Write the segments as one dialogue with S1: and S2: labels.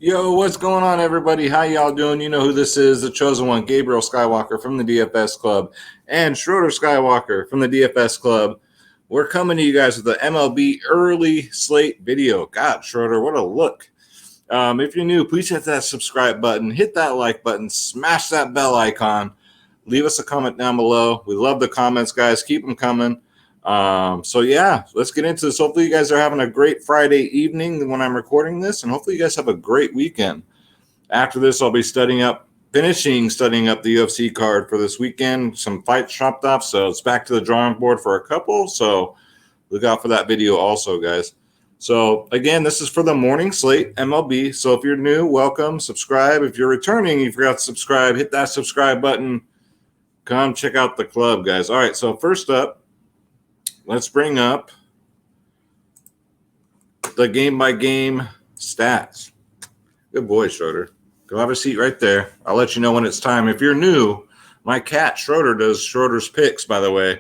S1: Yo, what's going on, everybody? How y'all doing? You know who this is, the chosen one, Gabriel Skywalker from the DFS Club and Schroeder Skywalker from the DFS Club. We're coming to you guys with the MLB early slate video. God, Schroeder, what a look. If you're new, please hit that subscribe button, hit that like button, smash that bell icon, leave us a comment down below. We love the comments, guys. Keep them coming. So let's get into this. Hopefully you guys are having a great Friday evening when I'm recording this, and hopefully you guys have a great weekend. After this, I'll be finishing studying up the UFC card for this weekend. Some fights chopped off, so it's back to the drawing board for a couple. So look out for that video also, guys. So again, this is for the morning slate MLB. So if you're new, welcome, subscribe. If you're returning, you forgot to subscribe, hit that subscribe button. Come check out the club, guys. All right, so first up, let's bring up the game-by-game stats. Good boy, Schroeder. Go have a seat right there. I'll let you know when it's time. If you're new, my cat, Schroeder, does Schroeder's picks, by the way,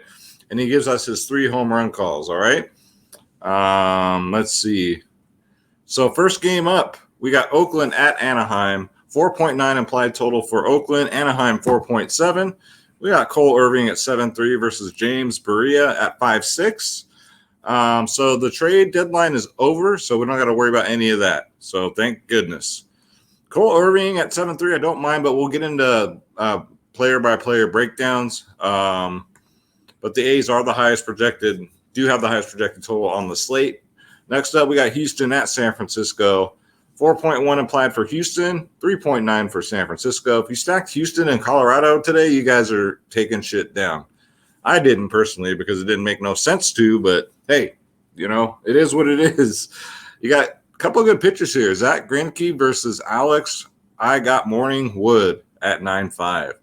S1: and he gives us his 3 home run calls, all right? Let's see. So first game up, we got Oakland at Anaheim. 4.9 implied total for Oakland. Anaheim, 4.7. We got Cole Irving at 7.3 versus James Berea at 5.6. So the trade deadline is over, so we don't got to worry about any of that. So thank goodness. Cole Irving at 7.3, I don't mind, but we'll get into player-by-player breakdowns. But the A's are the highest projected, do have the highest projected total on the slate. Next up, we got Houston at San Francisco. 4.1 implied for Houston, 3.9 for San Francisco. If you stacked Houston and Colorado today, you guys are taking shit down. I didn't personally because it didn't make no sense to, but hey, you know, it is what it is. You got a couple of good pitchers here. Zach Greinke versus Alex. I got Morning Wood at 9.5.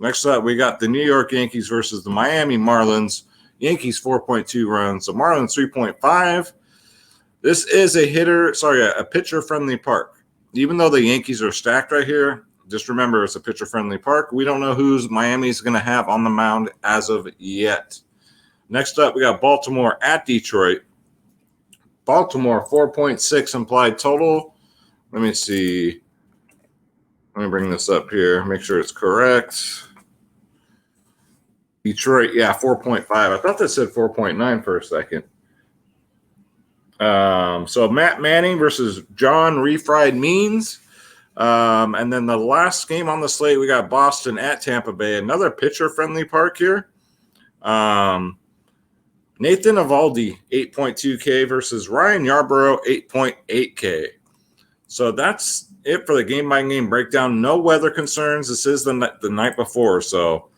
S1: Next up, we got the New York Yankees versus the Miami Marlins. Yankees 4.2 runs, the Marlins 3.5. This is a pitcher-friendly park. Even though the Yankees are stacked right here, just remember it's a pitcher-friendly park. We don't know who's Miami's going to have on the mound as of yet. Next up, we got Baltimore at Detroit. Baltimore, 4.6 implied total. Let me see. Let me bring this up here, make sure it's correct. Detroit, 4.5. I thought that said 4.9 for a second. So Matt Manning versus John Refried Means. And then the last game on the slate, we got Boston at Tampa Bay. Another pitcher-friendly park here. Nathan Eovaldi, 8.2K versus Ryan Yarbrough, 8.8K. So that's it for the game-by-game breakdown. No weather concerns. This is the night before, so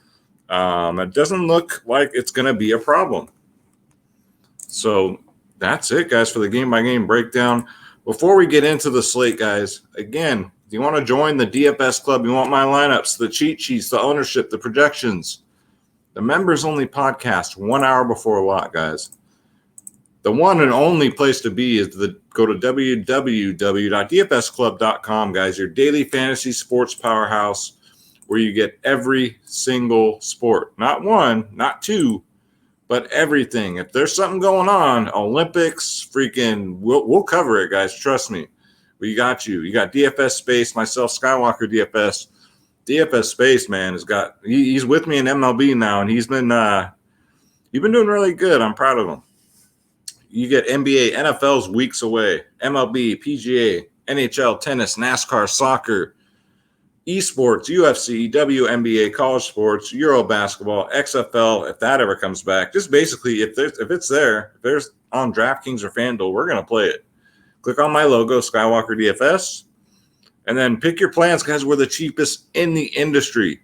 S1: it doesn't look like it's going to be a problem. So that's it, guys, for the game-by-game breakdown. Before we get into the slate, guys, again, if you want to join the DFS Club, you want my lineups, the cheat sheets, the ownership, the projections, the members-only podcast 1 hour before lock, guys. The one and only place to be is go to www.dfsclub.com, guys, your daily fantasy sports powerhouse where you get every single sport. Not one, not two, but everything. If there's something going on, Olympics, we'll cover it, guys. Trust me. We got you. You got DFS Space, myself, Skywalker DFS. DFS Space, man, he's with me in MLB now, and you've been doing really good. I'm proud of him. You get NBA, NFL's weeks away, MLB, PGA, NHL, tennis, NASCAR, soccer, esports, UFC, WNBA, college sports, Euro basketball, XFL, if that ever comes back. Just basically, if it's there, if there's on DraftKings or FanDuel, we're going to play it. Click on my logo, Skywalker DFS, and then pick your plans, guys. We're the cheapest in the industry.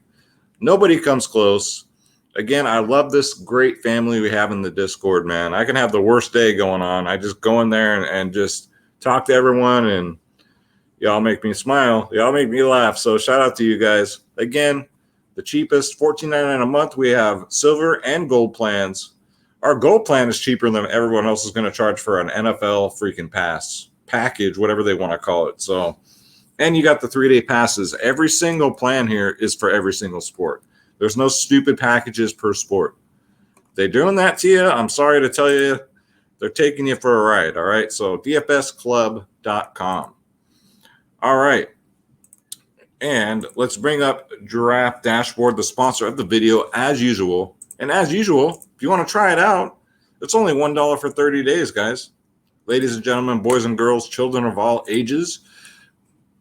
S1: Nobody comes close. Again, I love this great family we have in the Discord, man. I can have the worst day going on. I just go in there and just talk to everyone, and y'all make me smile. Y'all make me laugh. So shout out to you guys. Again, the cheapest, $14.99 a month. We have silver and gold plans. Our gold plan is cheaper than everyone else is going to charge for an NFL freaking pass package, whatever they want to call it. So, and you got the 3-day passes. Every single plan here is for every single sport. There's no stupid packages per sport. They're doing that to you. I'm sorry to tell you, they're taking you for a ride. All right. So DFSclub.com. All right. And let's bring up Draft Dashboard, the sponsor of the video, as usual. And as usual, if you want to try it out, it's only $1 for 30 days, guys. Ladies and gentlemen, boys and girls, children of all ages,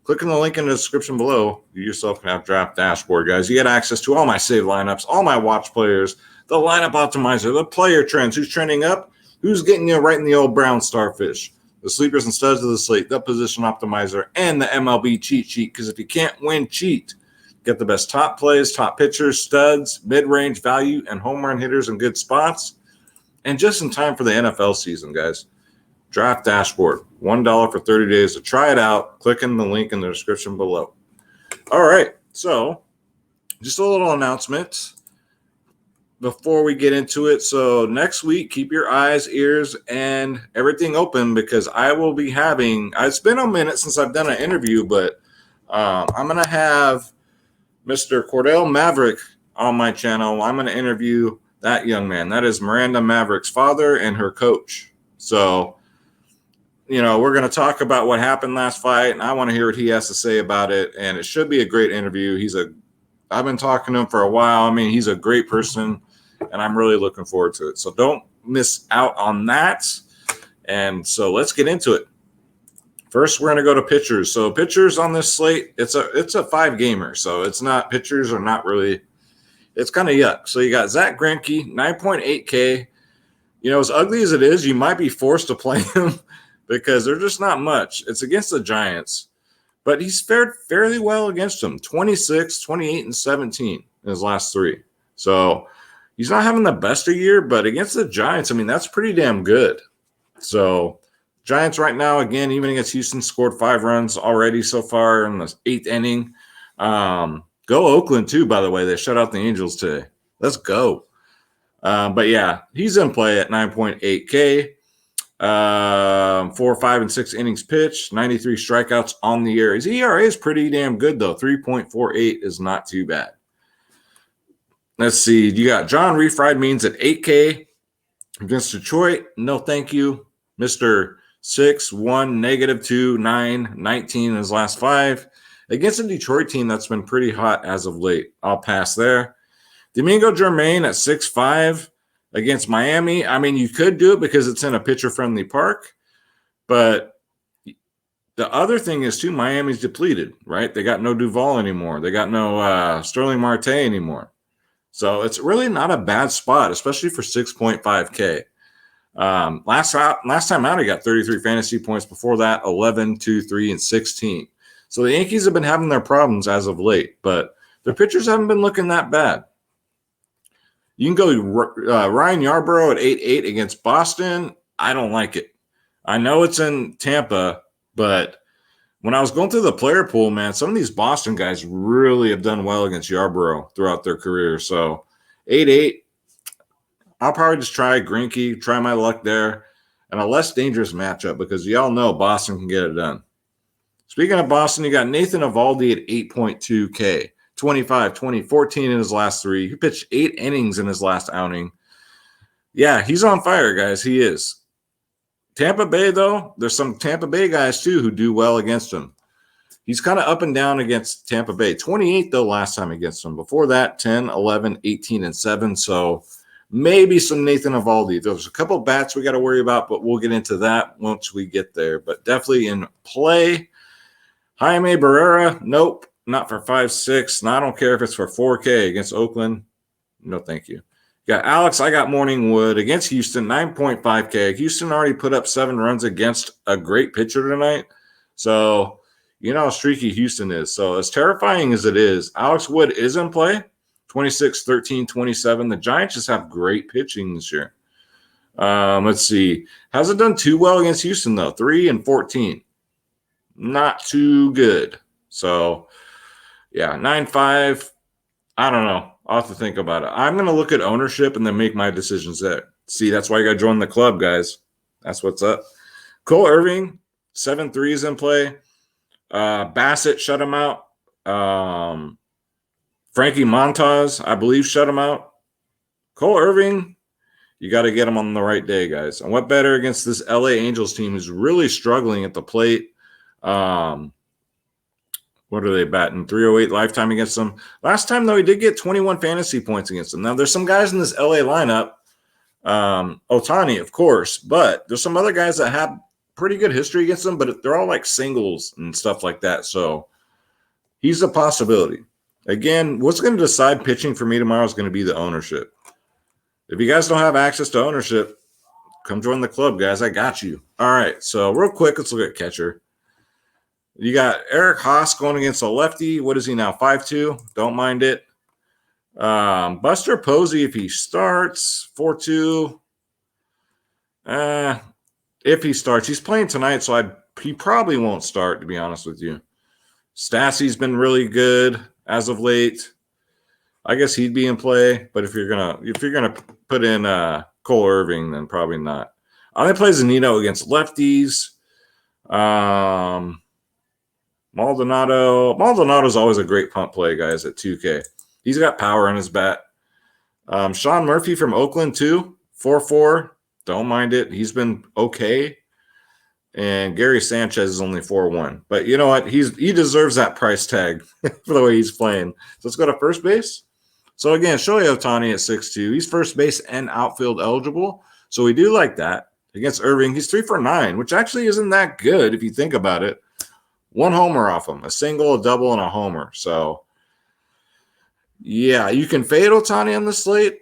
S1: click on the link in the description below. You yourself can have Draft Dashboard, guys. You get access to all my saved lineups, all my watch players, the lineup optimizer, the player trends, who's trending up, who's getting you right in the old brown starfish, the sleepers and studs of the slate, the position optimizer, and the MLB cheat sheet. Because if you can't win, cheat. Get the best top plays, top pitchers, studs, mid-range value, and home run hitters in good spots. And just in time for the NFL season, guys. Draft Dashboard, $1 for 30 days to try it out. Click in the link in the description below. All right, so just a little announcement before we get into it. So next week, keep your eyes, ears, and everything open because I will be having, it's been a minute since I've done an interview, but I'm going to have Mr. Cordell Maverick on my channel. I'm going to interview that young man. That is Miranda Maverick's father and her coach. So, you know, we're going to talk about what happened last fight, and I want to hear what he has to say about it, and it should be a great interview. I've been talking to him for a while. I mean, he's a great person, and I'm really looking forward to it. So don't miss out on that. And so let's get into it. First, we're going to go to pitchers. So pitchers on this slate, it's a 5-gamer. So it's not, pitchers are not really, it's kind of yuck. So you got Zach Greinke, 9.8K. You know, as ugly as it is, you might be forced to play him because they're just not much. It's against the Giants. But he's fared fairly well against them. 26, 28, and 17 in his last 3. So he's not having the best of year, but against the Giants, I mean, that's pretty damn good. So Giants right now, again, even against Houston, scored 5 runs already so far in the 8th inning. Go Oakland, too, by the way. They shut out the Angels today. Let's go. But, yeah, he's in play at 9.8K. 4, 5, and 6 innings pitched, 93 strikeouts on the year. His ERA is pretty damn good, though. 3.48 is not too bad. Let's see. You got John Refried Means at 8K against Detroit. No, thank you. Mr. 6, 1, -2, 9, 19 in his last 5. Against a Detroit team that's been pretty hot as of late. I'll pass there. Domingo Germain at 6.5. Against Miami, I mean, you could do it because it's in a pitcher-friendly park. But the other thing is, too, Miami's depleted, right? They got no Duvall anymore. They got no Sterling Marte anymore. So it's really not a bad spot, especially for 6.5K. Last time out, he got 33 fantasy points. Before that, 11, 2, 3, and 16. So the Yankees have been having their problems as of late, but their pitchers haven't been looking that bad. You can go Ryan Yarbrough at 8.8 against Boston. I don't like it. I know it's in Tampa, but when I was going through the player pool, man, some of these Boston guys really have done well against Yarbrough throughout their career. So 8.8, I'll probably just try Greinke, try my luck there, and a less dangerous matchup because y'all know Boston can get it done. Speaking of Boston, you got Nathan Eovaldi at 8.2K. 25, 20, 14 in his last 3. He pitched 8 innings in his last outing. Yeah, he's on fire, guys. He is. Tampa Bay, though, there's some Tampa Bay guys, too, who do well against him. He's kind of up and down against Tampa Bay. 28, though, last time against him. Before that, 10, 11, 18, and 7. So maybe some Nathan Eovaldi. There's a couple bats we got to worry about, but we'll get into that once we get there. But definitely in play. Jaime Barrera, nope. Not for 5.6. No, I don't care if it's for 4K against Oakland. No, thank you. Got Alex. I got Morningwood against Houston, 9.5K. Houston already put up 7 runs against a great pitcher tonight. So, you know how streaky Houston is. So, as terrifying as it is, Alex Wood is in play, 26, 13, 27. The Giants just have great pitching this year. Let's see. Hasn't done too well against Houston, though. 3 and 14. Not too good. So, yeah, 9.5. I don't know. I'll have to think about it. I'm going to look at ownership and then make my decisions there. See, that's why you got to join the club, guys. That's what's up. Cole Irving, 7.3 is in play. Bassett shut him out. Frankie Montas, I believe, shut him out. Cole Irving, you got to get him on the right day, guys. And what better against this LA Angels team who's really struggling at the plate. What are they batting? 308 lifetime against them. Last time, though, he did get 21 fantasy points against them. Now, there's some guys in this LA lineup. Ohtani, of course, but there's some other guys that have pretty good history against them, but they're all like singles and stuff like that. So he's a possibility. Again, what's going to decide pitching for me tomorrow is going to be the ownership. If you guys don't have access to ownership, come join the club, guys. I got you. All right, so real quick, let's look at catcher. You got Eric Haas going against a lefty. What is he now, 5'2"? Don't mind it. Buster Posey, if he starts, 4-2. If he starts, he's playing tonight, so he probably won't start, to be honest with you. Stassi's been really good as of late. I guess he'd be in play, but if you're gonna put in Cole Irving, then probably not. He plays Zanino against lefties. Maldonado's always a great punt play, guys, at 2K. He's got power on his bat. Sean Murphy from Oakland, too, 4-4. Don't mind it. He's been okay. And Gary Sanchez is only 4-1. But you know what? He deserves that price tag for the way he's playing. So let's go to first base. So again, Shohei Ohtani at 6'2". He's first base and outfield eligible. So we do like that. Against Irving, he's 3 for 9, which actually isn't that good if you think about it. 1 homer off him, a single, a double, and a homer. So, yeah, you can fade Ohtani on the slate,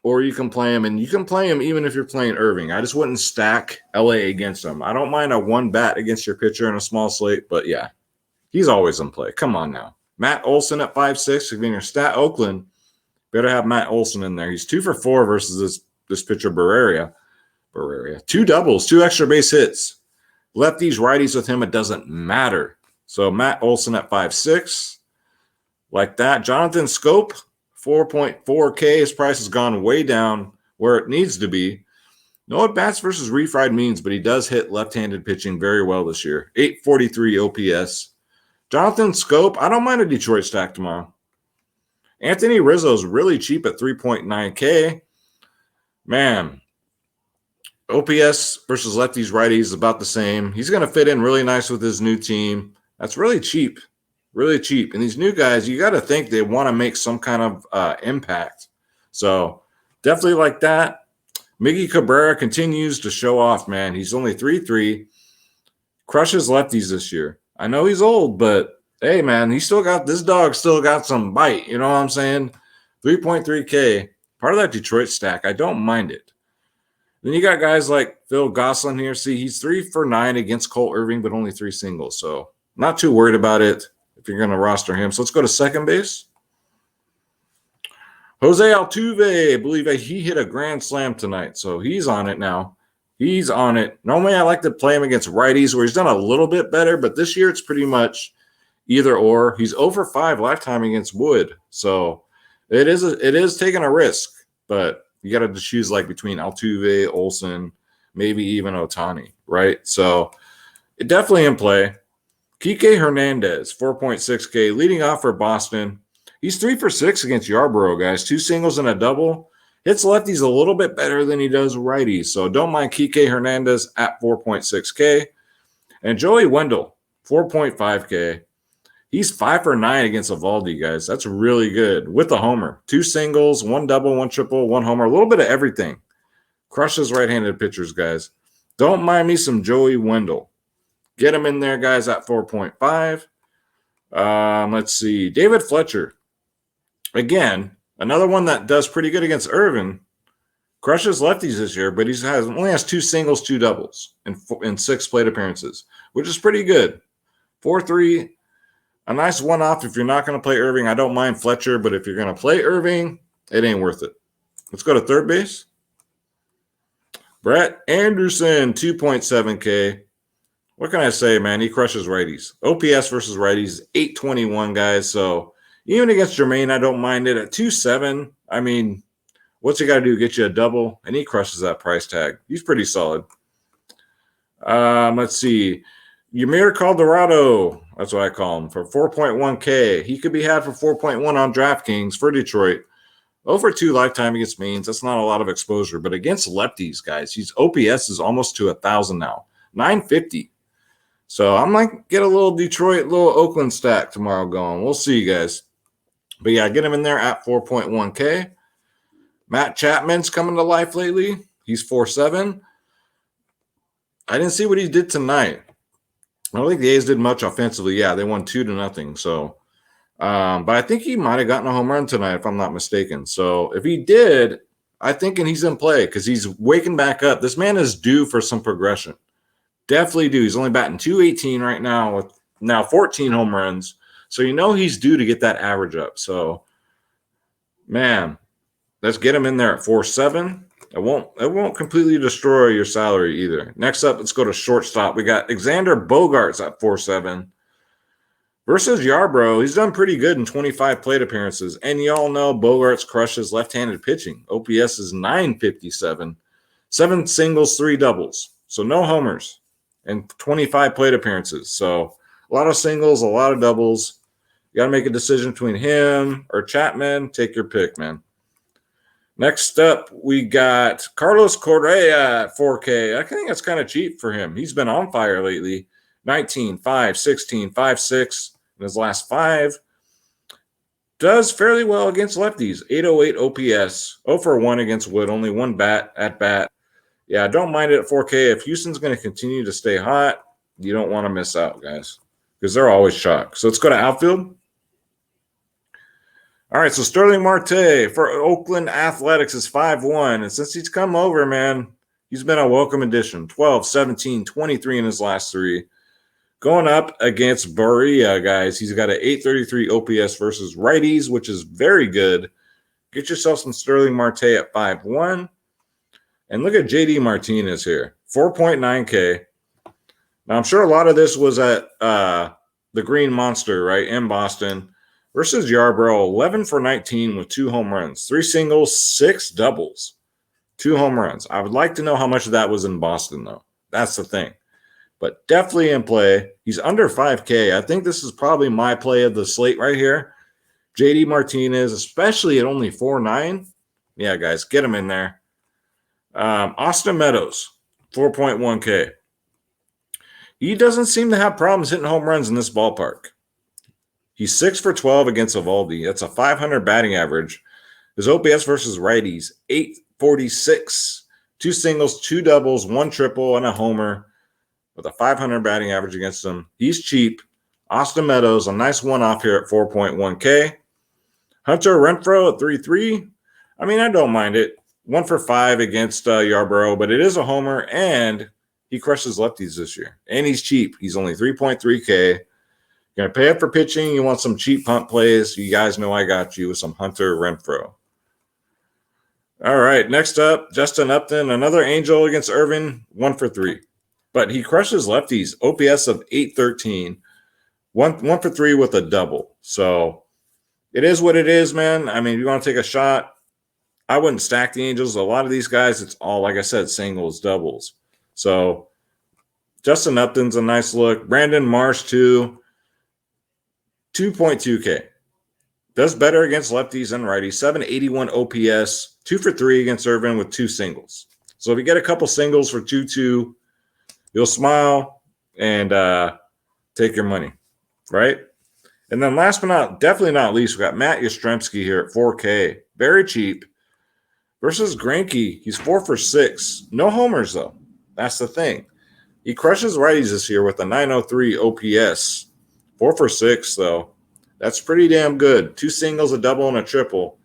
S1: or you can play him, and you can play him even if you're playing Irving. I just wouldn't stack LA against him. I don't mind a 1 bat against your pitcher in a small slate, but yeah, he's always in play. Come on now. Matt Olson at 5'6". If you're in your stat Oakland, better have Matt Olson in there. He's 2 for 4 versus this pitcher, Barrera. 2 doubles, 2 extra base hits. Lefties, righties with him, it doesn't matter. So Matt Olson at 5'6", like that. Jonathan Scope, 4.4K. His price has gone way down where it needs to be. No at-bats versus refried means, but he does hit left-handed pitching very well this year. 843 OPS. Jonathan Scope, I don't mind a Detroit stack tomorrow. Anthony Rizzo's really cheap at 3.9K. Man, OPS versus lefties, righties about the same. He's going to fit in really nice with his new team. That's really cheap, really cheap. And these new guys, you got to think they want to make some kind of impact. So definitely like that. Miggy Cabrera continues to show off, man. He's only 3-3. Crushes lefties this year. I know he's old, but hey, man, this dog still got some bite. You know what I'm saying? 3.3K. Part of that Detroit stack. I don't mind it. Then you got guys like Phil Gosselin here. See, he's 3 for 9 against Cole Irving, but only 3 singles. So not too worried about it if you're going to roster him. So let's go to second base. Jose Altuve, I believe he hit a grand slam tonight. So he's on it now. He's on it. Normally I like to play him against righties where he's done a little bit better, but this year it's pretty much either or. He's over 5 lifetime against Wood. So it is taking a risk, but you got to choose like between Altuve, Olson, maybe even Ohtani, right? So it definitely in play. Kike Hernandez, 4.6K, leading off for Boston. He's 3 for 6 against Yarborough, guys. 2 singles and a double. Hits lefties a little bit better than he does righties. So don't mind Kike Hernandez at 4.6K. And Joey Wendell, 4.5K. He's 5 for 9 against Evaldi, guys. That's really good with a homer. 2 singles, 1 double, 1 triple, 1 homer. A little bit of everything. Crushes right-handed pitchers, guys. Don't mind me some Joey Wendell. Get him in there, guys, at 4.5. Let's see. David Fletcher. Again, another one that does pretty good against Irvin. Crushes lefties this year, but only has 2 singles, 2 doubles in 6 plate appearances, which is pretty good. 4.3. A nice one-off if you're not going to play Irving. I don't mind Fletcher, but if you're going to play Irving, it ain't worth it. Let's go to third base. Brett Anderson, 2.7K. What can I say, man? He crushes righties. OPS versus righties, 821, guys. So even against Jermaine, I don't mind it. At 2.7, I mean, what's he got to do? Get you a double? And he crushes that price tag. He's pretty solid. Let's see. Yamir Calderado, that's what I call him, for 4.1K. He could be had for 4.1 on DraftKings for Detroit. 0 for 2 lifetime against Means. That's not a lot of exposure. But against lefties, guys, his OPS is almost to 1,000 now. 950. So I might get a little Detroit, little Oakland stack tomorrow going. We'll see, you guys. But yeah, get him in there at 4.1K. Matt Chapman's coming to life lately. He's 4.7. I didn't see what he did tonight. I don't think the A's did much offensively. Yeah, they won 2-0. So, but I think he might have gotten a home run tonight, if I'm not mistaken. So if he did, I'm thinking he's in play because he's waking back up. This man is due for some progression. Definitely due. He's only batting .218 right now with now 14 home runs. So you know he's due to get that average up. So, man, let's get him in there at 4.7. It won't completely destroy your salary either. Next up, let's go to shortstop. We got Alexander Bogaerts at 4.7 versus Yarbrough. He's done pretty good in 25 plate appearances. And y'all know Bogaerts crushes left-handed pitching. OPS is .957. 7 singles, 3 doubles. So no homers and 25 plate appearances. So a lot of singles, a lot of doubles. You got to make a decision between him or Chapman. Take your pick, man. Next up, we got Carlos Correa at 4K. I think that's kind of cheap for him. He's been on fire lately. 19, 5, 16, 5, 6 in his last 5. Does fairly well against lefties. 808 OPS. 0 for 1 against Wood. Only 1 at bat. Yeah, don't mind it at 4K. If Houston's going to continue to stay hot, you don't want to miss out, guys, because they're always shocked. So let's go to outfield. All right, so Sterling Marte for Oakland Athletics is 5.1. And since he's come over, man, he's been a welcome addition. 12, 17, 23 in his last 3. Going up against Barria, guys. He's got an 833 OPS versus righties, which is very good. Get yourself some Sterling Marte at 5.1. And look at JD Martinez here, 4.9K. Now, I'm sure a lot of this was at the Green Monster, right, in Boston. Versus Yarbrough, 11 for 19 with 2 home runs, 3 singles, 6 doubles, 2 home runs. I would like to know how much of that was in Boston, though. That's the thing. But definitely in play. He's under 5K. I think this is probably my play of the slate right here. JD Martinez, especially at only 4.9. Yeah, guys, get him in there. Austin Meadows, 4.1K. He doesn't seem to have problems hitting home runs in this ballpark. He's 6 for 12 against Evaldi. That's a 500 batting average. His OPS versus righties, 846. 2 singles, 2 doubles, 1 triple, and a homer with a 500 batting average against him. He's cheap. Austin Meadows, a nice one-off here at 4.1K. Hunter Renfroe at 3.3. I mean, I don't mind it. 1 for 5 against Yarbrough, but it is a homer, and he crushes lefties this year. And he's cheap. He's only 3.3K. You're going to pay up for pitching. You want some cheap punt plays. You guys know I got you with some Hunter Renfroe. All right, next up, Justin Upton, another Angel against Irvin, 1 for 3. But he crushes lefties, OPS of 813, 1 for 3 with a double. So it is what it is, man. I mean, if you want to take a shot, I wouldn't stack the Angels. A lot of these guys, it's all, like I said, singles, doubles. So Justin Upton's a nice look. Brandon Marsh, too. 2.2K. Does better against lefties and righties. 781 OPS. 2 for 3 against Irvin with 2 singles. So if you get a couple singles for 2-2, you'll smile and take your money, right? And then last but definitely not least, we got Matt Yastrzemski here at 4K. Very cheap. Versus Greinke. He's 4 for 6. No homers, though. That's the thing. He crushes righties this year with a 903 OPS. 4 for 6, though. That's pretty damn good. 2 singles, a double, and a triple.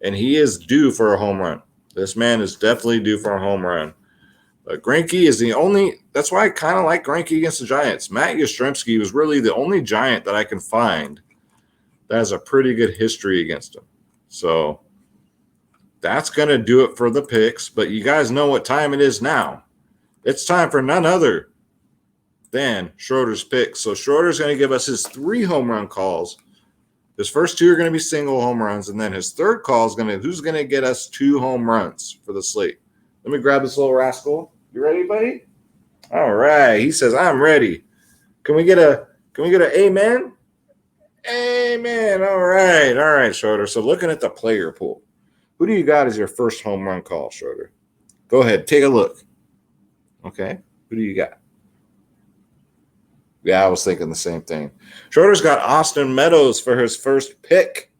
S1: And he is due for a home run. This man is definitely due for a home run. But Greinke is the only – that's why I kind of like Greinke against the Giants. Matt Yastrzemski was really the only Giant that I can find that has a pretty good history against him. So that's going to do it for the picks. But you guys know what time it is now. It's time for none other than Schroeder's picks. So Schroeder's going to give us his 3 home run calls. His first 2 are going to be single home runs, and then his third call is going to – who's going to get us 2 home runs for the slate? Let me grab this little rascal. You ready, buddy? All right. He says, I'm ready. Can we get a amen? Amen. All right, Schroeder. So looking at the player pool, who do you got as your first home run call, Schroeder? Go ahead. Take a look. Okay. Who do you got? Yeah, I was thinking the same thing. Schroeder's got Austin Meadows for his first pick.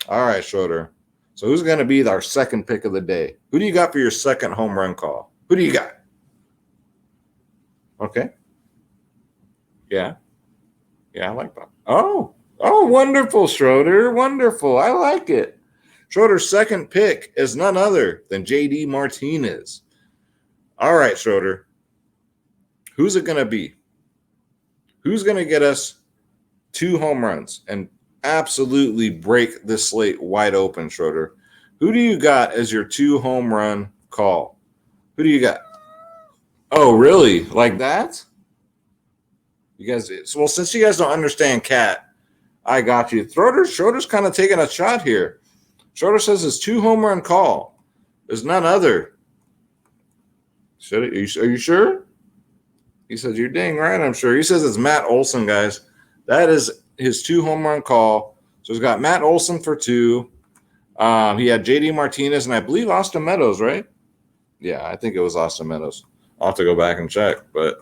S1: All right, Schroeder. So who's going to be our second pick of the day? Who do you got for your second home run call? Who do you got? Okay. Yeah. Yeah, I like that. Oh, wonderful, Schroeder. Wonderful. I like it. Schroeder's second pick is none other than J.D. Martinez. All right, Schroeder. Who's it going to be? Who's going to get us 2 home runs and absolutely break this slate wide open, Schroeder? Who do you got as your 2 home run call? Who do you got? Oh, really? Like that? You guys, well, since you guys don't understand cat, I got you. Schroeder's kind of taking a shot here. Schroeder says his 2 home run call is none other. Are you sure? He says, you're dang right, I'm sure. He says it's Matt Olson, guys. That is his 2 home run call. So he's got Matt Olson for 2. He had J.D. Martinez and I believe Austin Meadows, right? Yeah, I think it was Austin Meadows. I'll have to go back and check. But,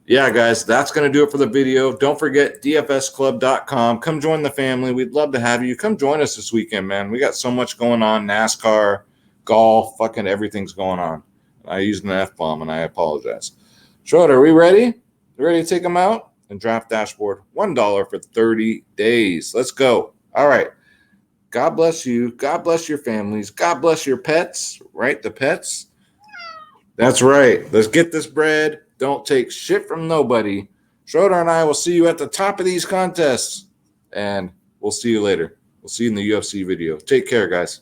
S1: yeah, guys, that's going to do it for the video. Don't forget dfsclub.com. Come join the family. We'd love to have you. Come join us this weekend, man. We got so much going on. NASCAR, golf, fucking everything's going on. I used an F-bomb, and I apologize. Schroeder, are we ready? You ready to take them out? And draft dashboard, $1 for 30 days. Let's go. All right. God bless you. God bless your families. God bless your pets, right? The pets. That's right. Let's get this bread. Don't take shit from nobody. Schroeder and I will see you at the top of these contests. And we'll see you later. We'll see you in the UFC video. Take care, guys.